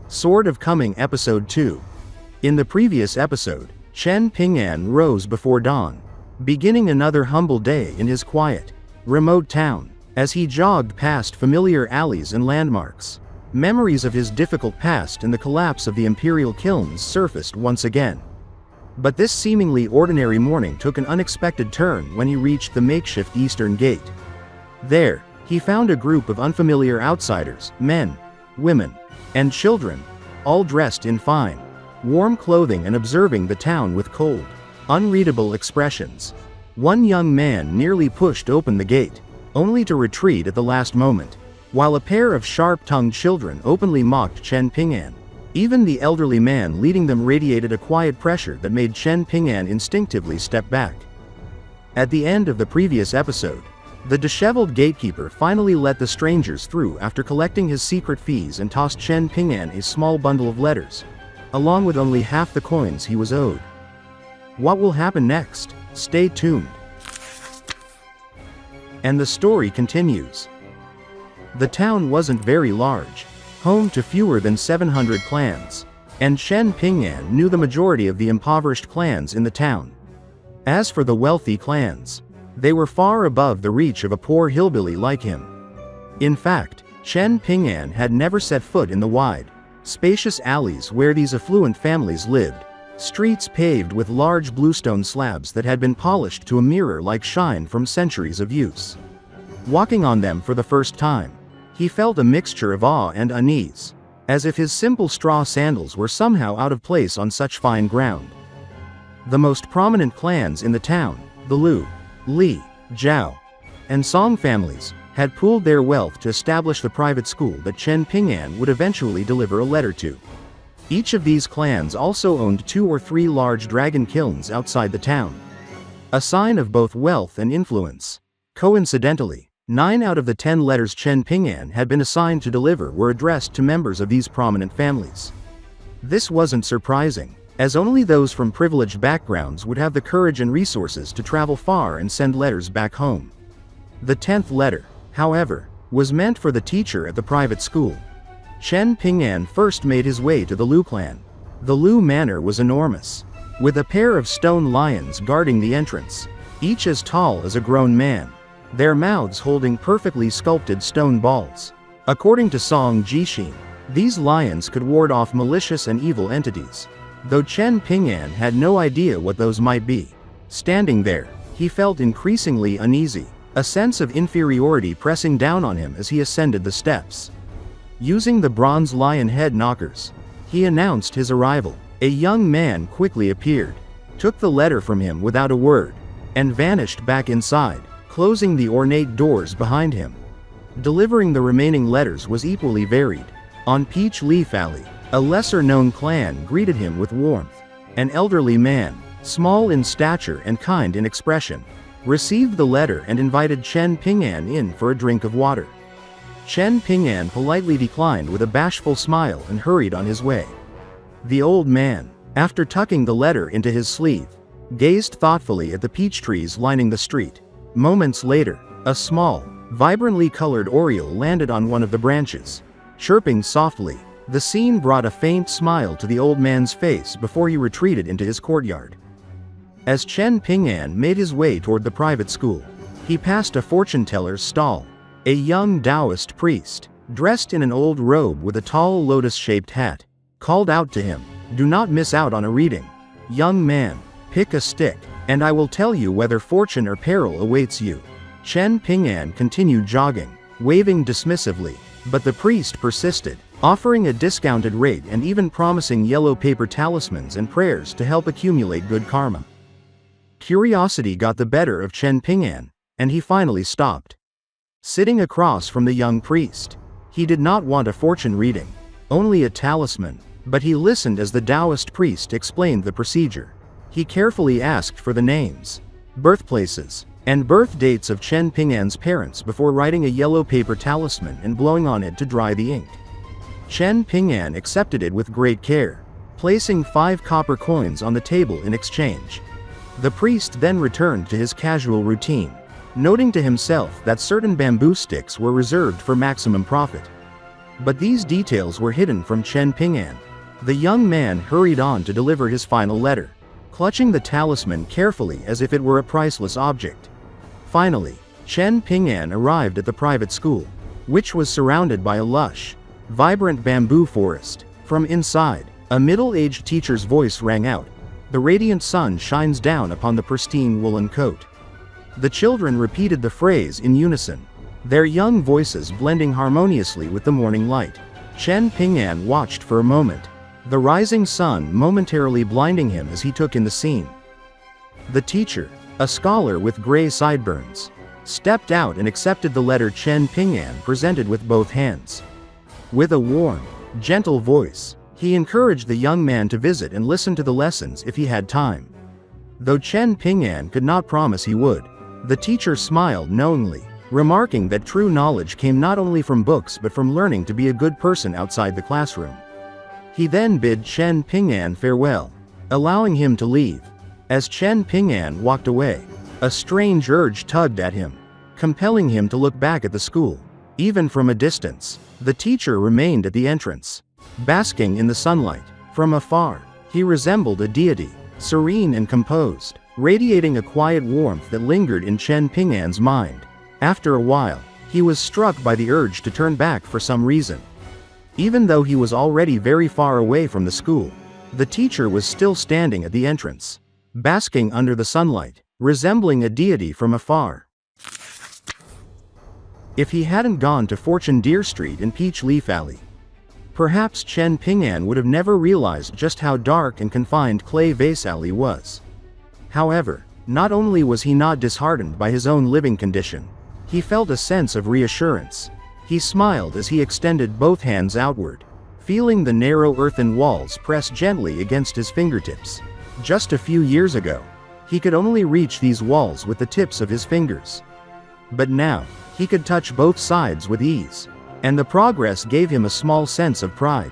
Sword of Coming Episode 2. In the previous episode, Chen Ping'an rose before dawn, beginning another humble day in his quiet, remote town. As he jogged past familiar alleys and landmarks, memories of his difficult past and the collapse of the imperial kilns surfaced once again. But this seemingly ordinary morning took an unexpected turn when he reached the makeshift eastern gate. There, he found a group of unfamiliar outsiders, men, women, and children, all dressed in fine, warm clothing and observing the town with cold, unreadable expressions. One young man nearly pushed open the gate, only to retreat at the last moment, while a pair of sharp-tongued children openly mocked Chen Ping'an. Even the elderly man leading them radiated a quiet pressure that made Chen Ping'an instinctively step back. At the end of the previous episode, the disheveled gatekeeper finally let the strangers through after collecting his secret fees and tossed Chen Ping'an a small bundle of letters, along with only half the coins he was owed. What will happen next? Stay tuned. And the story continues. The town wasn't very large, home to fewer than 700 clans, and Chen Ping'an knew the majority of the impoverished clans in the town. As for the wealthy clans, they were far above the reach of a poor hillbilly like him. In fact, Chen Ping'an had never set foot in the wide, spacious alleys where these affluent families lived, streets paved with large bluestone slabs that had been polished to a mirror-like shine from centuries of use. Walking on them for the first time, he felt a mixture of awe and unease, as if his simple straw sandals were somehow out of place on such fine ground. The most prominent clans in the town, the Liu, Li, Zhao, and Song families, had pooled their wealth to establish the private school that Chen Ping'an would eventually deliver a letter to. Each of these clans also owned 2 or 3 large dragon kilns outside the town, a sign of both wealth and influence. Coincidentally, 9 out of the 10 letters Chen Ping'an had been assigned to deliver were addressed to members of these prominent families. This wasn't surprising, as only those from privileged backgrounds would have the courage and resources to travel far and send letters back home. The 10th letter, however, was meant for the teacher at the private school. Chen Ping'an first made his way to the Liu clan. The Liu manor was enormous, with a pair of stone lions guarding the entrance, each as tall as a grown man, their mouths holding perfectly sculpted stone balls. According to Song Jixin, these lions could ward off malicious and evil entities, though Chen Ping'an had no idea what those might be. Standing there, he felt increasingly uneasy, a sense of inferiority pressing down on him as he ascended the steps. Using the bronze lion head knockers, he announced his arrival. A young man quickly appeared, took the letter from him without a word, and vanished back inside, closing the ornate doors behind him. Delivering the remaining letters was equally varied. On Peach Leaf Alley, a lesser-known clan greeted him with warmth. An elderly man, small in stature and kind in expression, received the letter and invited Chen Ping'an in for a drink of water. Chen Ping'an politely declined with a bashful smile and hurried on his way. The old man, after tucking the letter into his sleeve, gazed thoughtfully at the peach trees lining the street. Moments later, a small, vibrantly colored oriole landed on one of the branches, chirping softly. The scene brought a faint smile to the old man's face before he retreated into his courtyard. As Chen Ping'an made his way toward the private school, he passed a fortune-teller's stall. A young daoist priest, dressed in an old robe with a tall lotus-shaped hat, called out to him, "Do not miss out on a reading. Young man, pick a stick, and I will tell you whether fortune or peril awaits you." Chen Ping'an continued jogging, waving dismissively, but the priest persisted, offering a discounted rate and even promising yellow paper talismans and prayers to help accumulate good karma. Curiosity got the better of Chen Ping'an, and he finally stopped. Sitting across from the young priest, he did not want a fortune reading, only a talisman, but he listened as the daoist priest explained the procedure. He carefully asked for the names, birthplaces, and birth dates of Chen Ping'an's parents before writing a yellow paper talisman and blowing on it to dry the ink. Chen Ping'an accepted it with great care, placing 5 copper coins on the table in exchange. The priest then returned to his casual routine, noting to himself that certain bamboo sticks were reserved for maximum profit. But these details were hidden from Chen Ping'an. The young man hurried on to deliver his final letter, clutching the talisman carefully as if it were a priceless object. Finally, Chen Ping'an arrived at the private school, which was surrounded by a lush, vibrant bamboo forest. From inside, a middle-aged teacher's voice rang out. The radiant sun shines down upon the pristine woolen coat. The children repeated the phrase in unison, their young voices blending harmoniously with the morning light. Chen Ping'an watched for a moment, the rising sun momentarily blinding him as he took in the scene. The teacher, a scholar with gray sideburns, stepped out and accepted the letter Chen Ping'an presented with both hands. With a warm, gentle voice, he encouraged the young man to visit and listen to the lessons if he had time. Though Chen Ping'an could not promise he would, the teacher smiled knowingly, remarking that true knowledge came not only from books but from learning to be a good person outside the classroom. He then bid Chen Ping'an farewell, allowing him to leave. As Chen Ping'an walked away, a strange urge tugged at him, compelling him to look back at the school. Even from a distance, the teacher remained at the entrance, basking in the sunlight. From afar, he resembled a deity, serene and composed, radiating a quiet warmth that lingered in Chen Ping'an's mind. After a while, he was struck by the urge to turn back for some reason. Even though he was already very far away from the school, the teacher was still standing at the entrance, basking under the sunlight, resembling a deity from afar. If he hadn't gone to Fortune Deer Street in Peach Leaf Alley, perhaps Chen Ping'an would have never realized just how dark and confined Clay Vase Alley was. However, not only was he not disheartened by his own living condition, he felt a sense of reassurance. He smiled as he extended both hands outward, feeling the narrow earthen walls press gently against his fingertips. Just a few years ago, he could only reach these walls with the tips of his fingers. But now, he could touch both sides with ease, and the progress gave him a small sense of pride.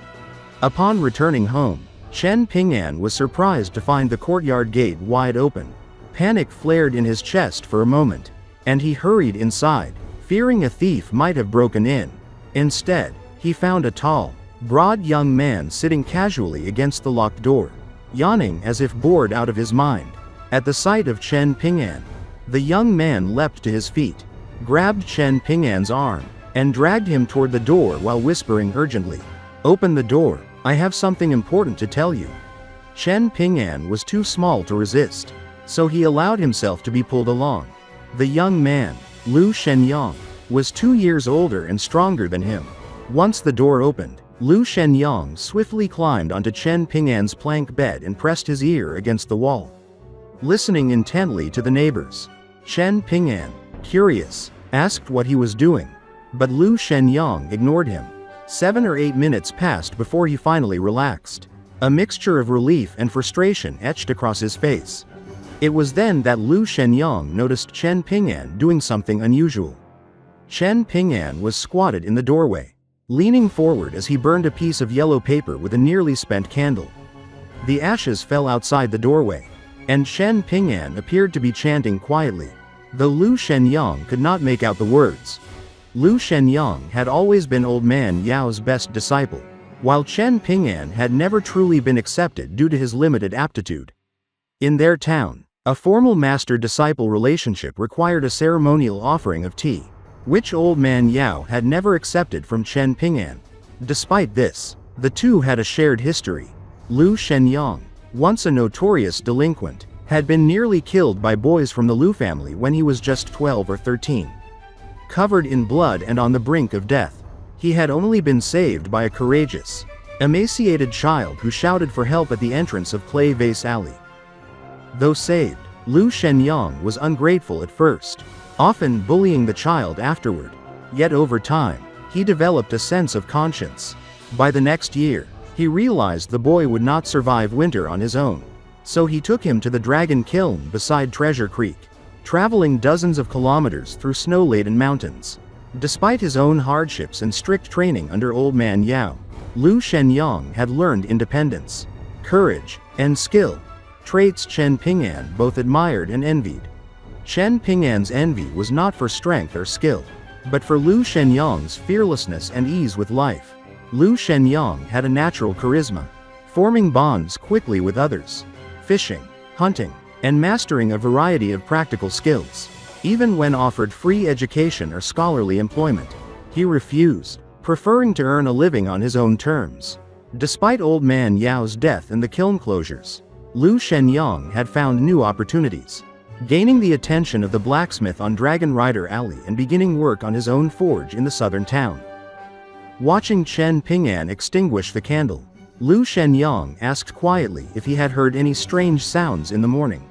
Upon returning home, Chen Ping'an was surprised to find the courtyard gate wide open. Panic flared in his chest for a moment, and he hurried inside, fearing a thief might have broken in. Instead, he found a tall, broad young man sitting casually against the locked door, yawning as if bored out of his mind. At the sight of Chen Ping'an, the young man leapt to his feet, grabbed Chen Ping'an's arm, and dragged him toward the door while whispering urgently, "Open the door, I have something important to tell you." Chen Ping'an was too small to resist, so he allowed himself to be pulled along. The young man, Liu Xianyang, was 2 years older and stronger than him. Once the door opened, Liu Xianyang swiftly climbed onto Chen Ping'an's plank bed and pressed his ear against the wall, listening intently to the neighbors. Chen Ping'an, curious, asked what he was doing, but Liu Xianyang ignored him. 7 or 8 minutes passed before he finally relaxed. A mixture of relief and frustration etched across his face. It was then that Liu Xianyang noticed Chen Ping'an doing something unusual. Chen Ping'an was squatted in the doorway, leaning forward as he burned a piece of yellow paper with a nearly spent candle. The ashes fell outside the doorway, and Chen Ping'an appeared to be chanting quietly, though Liu Xianyang could not make out the words. Liu Xianyang had always been Old Man Yao's best disciple, while Chen Ping'an had never truly been accepted due to his limited aptitude. In their town, a formal master-disciple relationship required a ceremonial offering of tea, which Old Man Yao had never accepted from Chen Ping'an. Despite this, the two had a shared history. Liu Xianyang, once a notorious delinquent, had been nearly killed by boys from the Liu family when he was just 12 or 13. Covered in blood and on the brink of death, he had only been saved by a courageous, emaciated child who shouted for help at the entrance of Clay Vase Alley. Though saved, Liu Xianyang was ungrateful at first, often bullying the child afterward. Yet over time, he developed a sense of conscience. By the next year, he realized the boy would not survive winter on his own, so he took him to the dragon kiln beside Treasure Creek, traveling dozens of kilometers through snow-laden mountains. Despite his own hardships and strict training under Old Man Yao, Liu Xianyang had learned independence, courage, and skill, traits Chen Ping'an both admired and envied. Chen Ping'an's envy was not for strength or skill. But for Liu Xianyang's fearlessness and ease with life, Liu Xianyang had a natural charisma, forming bonds quickly with others, fishing, hunting, and mastering a variety of practical skills. Even when offered free education or scholarly employment, he refused, preferring to earn a living on his own terms. Despite Old Man Yao's death and the kiln closures, Liu Xianyang had found new opportunities, gaining the attention of the blacksmith on Dragon Rider Alley and beginning work on his own forge in the southern town. Watching Chen Ping'an extinguish the candle, Liu Xianyang asked quietly if he had heard any strange sounds in the morning.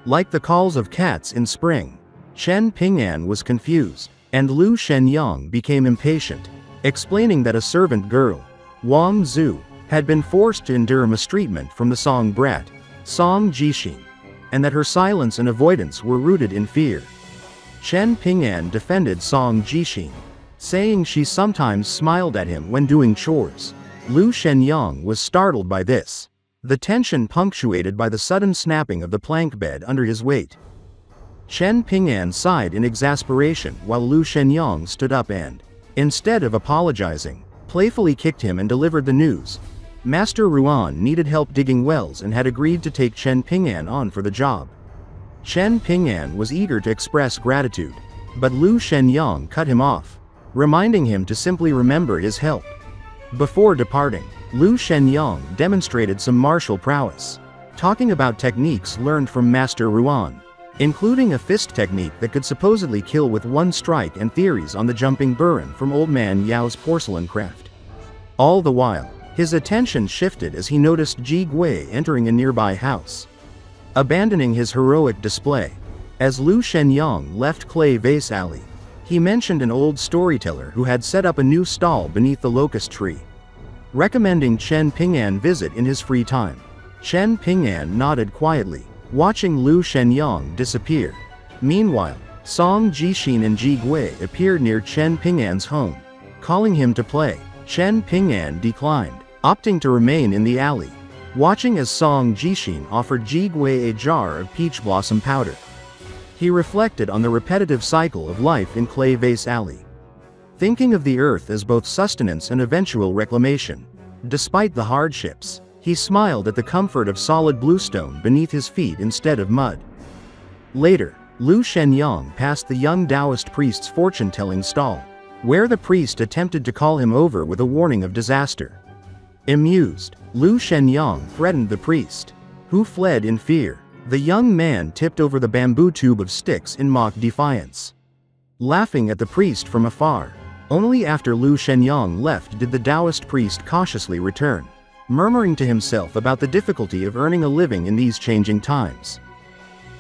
Like the calls of cats in spring, Chen Ping'an was confused, and Liu Xianyang became impatient, explaining that a servant girl, Wang Zhu, had been forced to endure mistreatment from the Song brat, Song Jixin, and that her silence and avoidance were rooted in fear. Chen Ping'an defended Song Jixin, saying she sometimes smiled at him when doing chores. Liu Xianyang was startled by this, the tension punctuated by the sudden snapping of the plank bed under his weight. Chen Ping'an sighed in exasperation while Liu Xianyang stood up and, instead of apologizing, playfully kicked him and delivered the news. Master Ruan needed help digging wells and had agreed to take Chen Ping'an on for the job. Chen Ping'an was eager to express gratitude, but Liu Xianyang cut him off, reminding him to simply remember his help. Before departing, Liu Xianyang demonstrated some martial prowess, talking about techniques learned from Master Ruan, including a fist technique that could supposedly kill with one strike and theories on the jumping burin from Old Man Yao's porcelain craft. All the while, his attention shifted as he noticed Ji Gui entering a nearby house. Abandoning his heroic display, as Liu Xianyang left Clay Vase Alley, he mentioned an old storyteller who had set up a new stall beneath the locust tree, recommending Chen Ping'an visit in his free time. Chen Ping'an nodded quietly, watching Liu Xianyang disappear. Meanwhile, Song Jixin and Ji Gui appeared near Chen Ping'an's home, calling him to play. Chen Ping'an declined, opting to remain in the alley, watching as Song Jixin offered Ji Gui a jar of peach blossom powder. He reflected on the repetitive cycle of life in Clay Vase Alley, thinking of the earth as both sustenance and eventual reclamation. Despite the hardships, he smiled at the comfort of solid bluestone beneath his feet instead of mud. Later, Liu Xianyang passed the young daoist priest's fortune-telling stall, where the priest attempted to call him over with a warning of disaster. Amused, Liu Xianyang threatened the priest, who fled in fear. The young man tipped over the bamboo tube of sticks in mock defiance, laughing at the priest from afar. Only after Liu Xianyang left did the daoist priest cautiously return, murmuring to himself about the difficulty of earning a living in these changing times.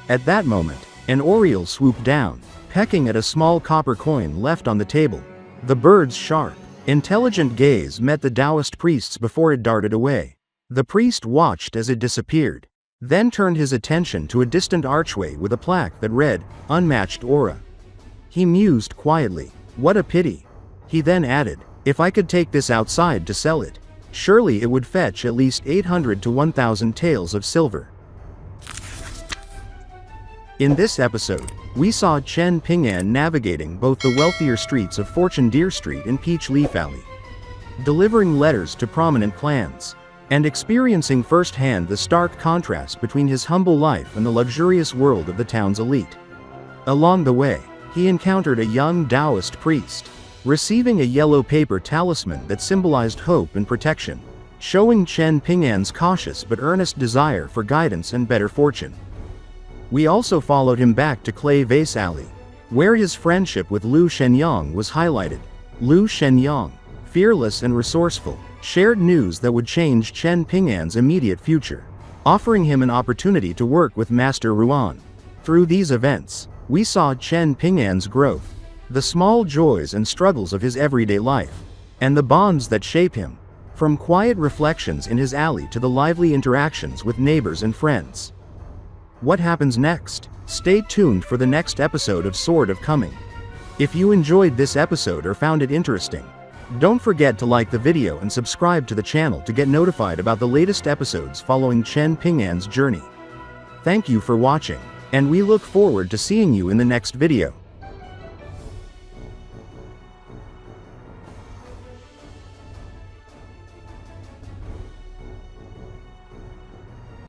At that moment, an oriole swooped down, pecking at a small copper coin left on the table. The bird's sharp, intelligent gaze met the daoist priest's before it darted away. The priest watched as it disappeared, then turned his attention to a distant archway with a plaque that read, "Unmatched Aura." He mused quietly, "What a pity." He then added, "If I could take this outside to sell it, surely it would fetch at least 800 to 1,000 taels of silver." In this episode, we saw Chen Ping'an navigating both the wealthier streets of Fortune Deer Street and Peach Leaf Alley, delivering letters to prominent clans, and experiencing firsthand the stark contrast between his humble life and the luxurious world of the town's elite. Along the way, he encountered a young daoist priest, receiving a yellow paper talisman that symbolized hope and protection, showing Chen Ping'an's cautious but earnest desire for guidance and better fortune. We also followed him back to Clay Vase Alley, where his friendship with Liu Xianyang was highlighted. Liu Xianyang, fearless and resourceful, shared news that would change Chen Ping'an's immediate future, offering him an opportunity to work with Master Ruan. Through these events, we saw Chen Ping'an's growth, the small joys and struggles of his everyday life, and the bonds that shape him, from quiet reflections in his alley to the lively interactions with neighbors and friends. What happens next? Stay tuned for the next episode of Sword of Coming. If you enjoyed this episode or found it interesting, don't forget to like the video and subscribe to the channel to get notified about the latest episodes following Chen Ping'an's journey. Thank you for watching, and we look forward to seeing you in the next video.